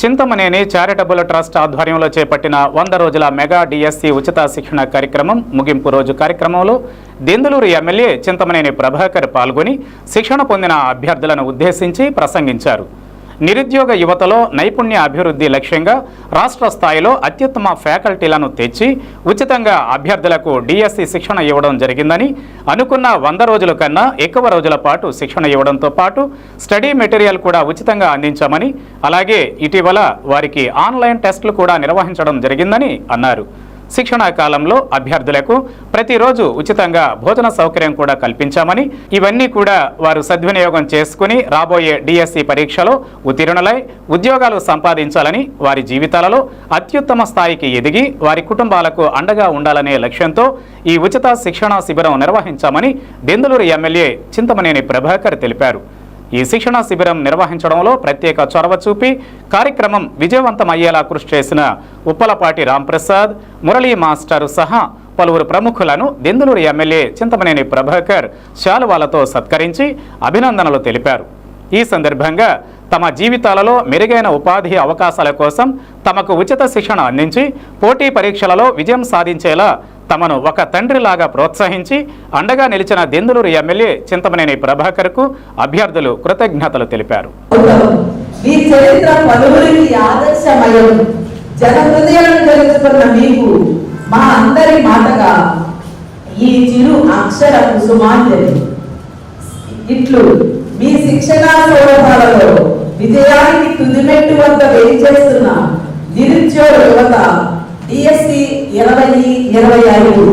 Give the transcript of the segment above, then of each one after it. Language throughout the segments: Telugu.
చింతమనేని చారిటబుల్ ట్రస్ట్ ఆధ్వర్యంలో చేపట్టిన 100 రోజుల మెగా డిఎస్సి ఉచిత శిక్షణ కార్యక్రమం ముగింపు రోజు కార్యక్రమంలో దెందులూరు ఎమ్మెల్యే చింతమనేని ప్రభాకర్ పాల్గొని శిక్షణ పొందిన అభ్యర్థులను ఉద్దేశించి ప్రసంగించారు. నిరుద్యోగ యువతలో నైపుణ్య అభివృద్ధి లక్ష్యంగా రాష్ట్ర స్థాయిలో అత్యుత్తమ ఫ్యాకల్టీలను తెచ్చి ఉచితంగా అభ్యర్థులకు డిఎస్సి శిక్షణ ఇవ్వడం జరిగిందని, అనుకున్న 100 రోజుల కన్నా ఎక్కువ రోజుల పాటు శిక్షణ ఇవ్వడంతో పాటు స్టడీ మెటీరియల్ కూడా ఉచితంగా అందించామని, అలాగే ఇటీవల వారికి ఆన్లైన్ టెస్టులు కూడా నిర్వహించడం జరిగిందని అన్నారు. శిక్షణా కాలంలో అభ్యర్థులకు ప్రతిరోజు ఉచితంగా భోజన సౌకర్యం కూడా కల్పించామని, ఇవన్నీ కూడా వారు సద్వినియోగం చేసుకుని రాబోయే డిఎస్సి పరీక్షలో ఉత్తీర్ణులై ఉద్యోగాలు సంపాదించాలని, వారి జీవితాలలో అత్యుత్తమ స్థాయికి ఎదిగి వారి కుటుంబాలకు అండగా ఉండాలనే లక్ష్యంతో ఈ ఉచిత శిక్షణా శిబిరం నిర్వహించామని దెందులూరు ఎమ్మెల్యే చింతమనేని ప్రభాకర్ తెలిపారు. ఈ శిక్షణా శిబిరం నిర్వహించడంలో ప్రత్యేక చొరవ చూపి కార్యక్రమం విజయవంతమయ్యేలా కృషి చేసిన ఉప్పలపాటి రాంప్రసాద్, మురళీ మాస్టర్ సహా పలువురు ప్రముఖులను దెందులూరు ఎమ్మెల్యే చింతమనేని ప్రభాకర్ శాలువాలతో సత్కరించి అభినందనలు తెలిపారు. ఈ సందర్భంగా తమ జీవితాలలో మెరుగైన ఉపాధి అవకాశాల కోసం తమకు ఉచిత శిక్షణ అందించి పోటీ పరీక్షలలో విజయం సాధించేలా తమను ఒక తండ్రిలాగా ప్రోత్సహించి అండగా నిలిచిన దెందులూరు ఎమ్మెల్యే చింతమనేని ప్రభాకర్కు అభ్యర్థులు కృతజ్ఞతలు తెలిపారు. మా అందరి మాటగా ఈ చిరు అక్షర కుసుమాంజలి ఇట్లు మీ శిక్షణా సౌరభాలలో విజయానికి తుదిమెట్టు వద్ద వేయించేస్తున్న నిరుద్యోగ యువత డిఎస్సి 2025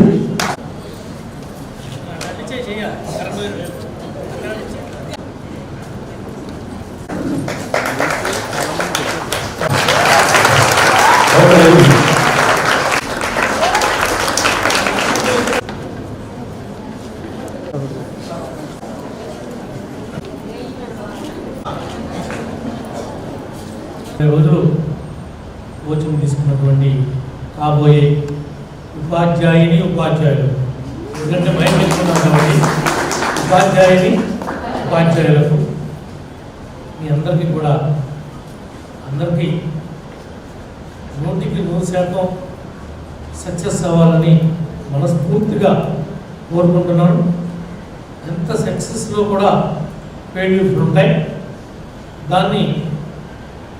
రోజు కోచింగ్ తీసుకున్నటువంటి కాబోయే ఉపాధ్యాయులు ఎందుకంటే బయట పెట్టుకున్నాం కాబట్టి ఉపాధ్యాయులకు మీ అందరికీ కూడా 100% సక్సెస్ అవ్వాలని మనస్ఫూర్తిగా కోరుకుంటున్నాను. ఎంత సక్సెస్లో కూడా ఫెయిల్యూర్స్ ఉంటాయి. దాన్ని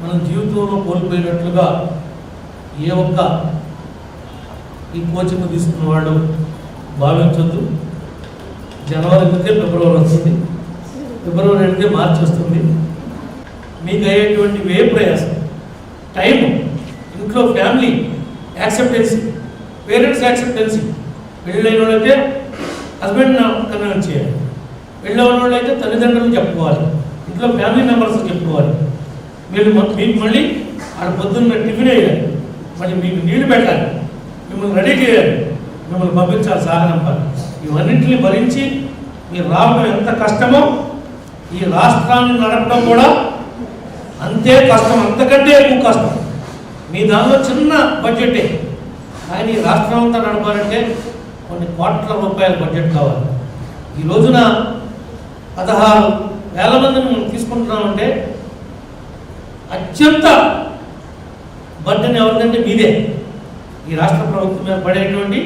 మనం జీవితంలో కోల్పోయినట్లుగా ఏ ఒక్క ఈ కోచింగ్ తీసుకున్న వాడు భావించొద్దు. జనవరి అయితే ఫిబ్రవరి వస్తుంది, ఫిబ్రవరి అయితే మార్చి వస్తుంది. మీకు అయ్యేటువంటి వే ప్రయాసం, టైం, ఇంట్లో ఫ్యామిలీ యాక్సెప్టెన్సీ, పేరెంట్స్ యాక్సెప్టెన్సీ. పెళ్ళైన వాళ్ళైతే హస్బెండ్ కన్విన్స్ చేయాలి, పెళ్ళి ఉన్న వాళ్ళైతే తల్లిదండ్రులు చెప్పుకోవాలి, ఇంట్లో ఫ్యామిలీ మెంబర్స్ చెప్పుకోవాలి. మీకు మళ్ళీ ఆడ పొద్దున్న టిఫిన్ వేయాలి, మళ్ళీ మీకు నీళ్లు పెట్టాలి, మిమ్మల్ని రెడీ చేయాలి, మిమ్మల్ని పంపించాలి, సాగనంపాలి. ఇవన్నింటినీ భరించి మీరు రావడం ఎంత కష్టమో ఈ రాష్ట్రాన్ని నడపడం కూడా అంతే కష్టం, అంతకంటే ఎక్కువ కష్టం. మీ దానిలో చిన్న బడ్జెటే, కానీ ఈ రాష్ట్రం అంతా నడపాలంటే కొన్ని కోట్ల రూపాయల బడ్జెట్ కావాలి. ఈ రోజున 16,000 మందిని మనం తీసుకుంటున్నామంటే అత్యంత బడ్జెట్ ఎవరికంటే మీదే. ఈ రాష్ట్ర ప్రభుత్వం మీద పడేటువంటి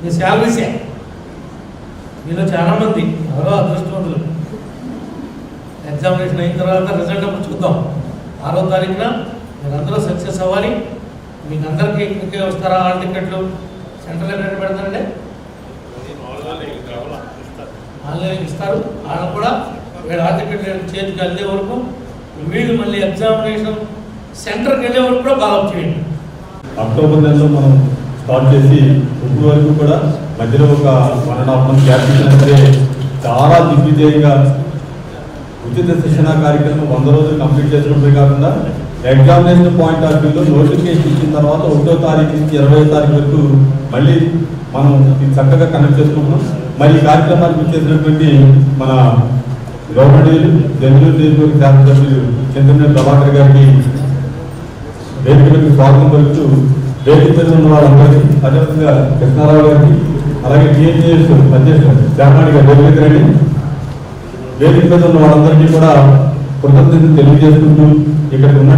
మీ శాలరీసే. మీలో చాలామంది ఎవరో అదృష్టవంతులు ఎగ్జామినేషన్ అయిన తర్వాత రిజల్ట్ అప్పుడు చూద్దాం. 6వ తారీఖున మీరందరూ సక్సెస్ అవ్వాలి. మీకు అందరికీ ఇక్కడికే వస్తారా? హాల్ టికెట్లు సెంట్రల్ ఎక్కడ పెడతారంటే ఆన్లైన్ ఇస్తారు. ఆడ కూడా వీళ్ళు హాల్ టికెట్లు చేతికి వెళ్ళే వరకు, వీళ్ళు మళ్ళీ ఎగ్జామినేషన్ సెంటర్కి వెళ్ళే వరకు కూడా ఫాలోఅప్ చేయండి. అక్టోబర్ నెలలో మనం స్టార్ట్ చేసి ఇప్పుడు వరకు కూడా మధ్యలో ఒక 1.5 మంత్ గ్యాప్ ఇచ్చినంటే చాలా దిగ్విజయంగా ఉచిత శిక్షణ కార్యక్రమం 100 రోజులు కంప్లీట్ చేసుకోవడమే కాకుండా ఎగ్జామినేషన్ పాయింట్ ఆఫ్ వ్యూలో నోటిఫికేషన్ ఇచ్చిన తర్వాత 1వ తారీఖు నుంచి 20వ తారీఖు వరకు మళ్ళీ మనం ఇది చక్కగా కనెక్ట్ చేసుకుంటున్నాం. మరి ఈ కార్యక్రమానికి వచ్చేసినటువంటి మన గవర్నమెంట్ దెందులూరు నియోజకవర్గ శాసనసభ్యులు చింతమనేని ప్రభాకర్ గారికి వేదికలకు స్వాగతం పలుకుతూ, వేదిక మీద ఉన్న వాళ్ళందరికీ, అదేవిధంగా కృష్ణారావు గారికి, అలాగే టీఎన్జీఎస్ అధ్యక్షుడు శ్యామాణి గారి వేదిక రండి. వేదిక మీద ఉన్న వాళ్ళందరికీ కూడా కృతజ్ఞతలు తెలియజేసుకుంటూ ఇక్కడ ఉన్న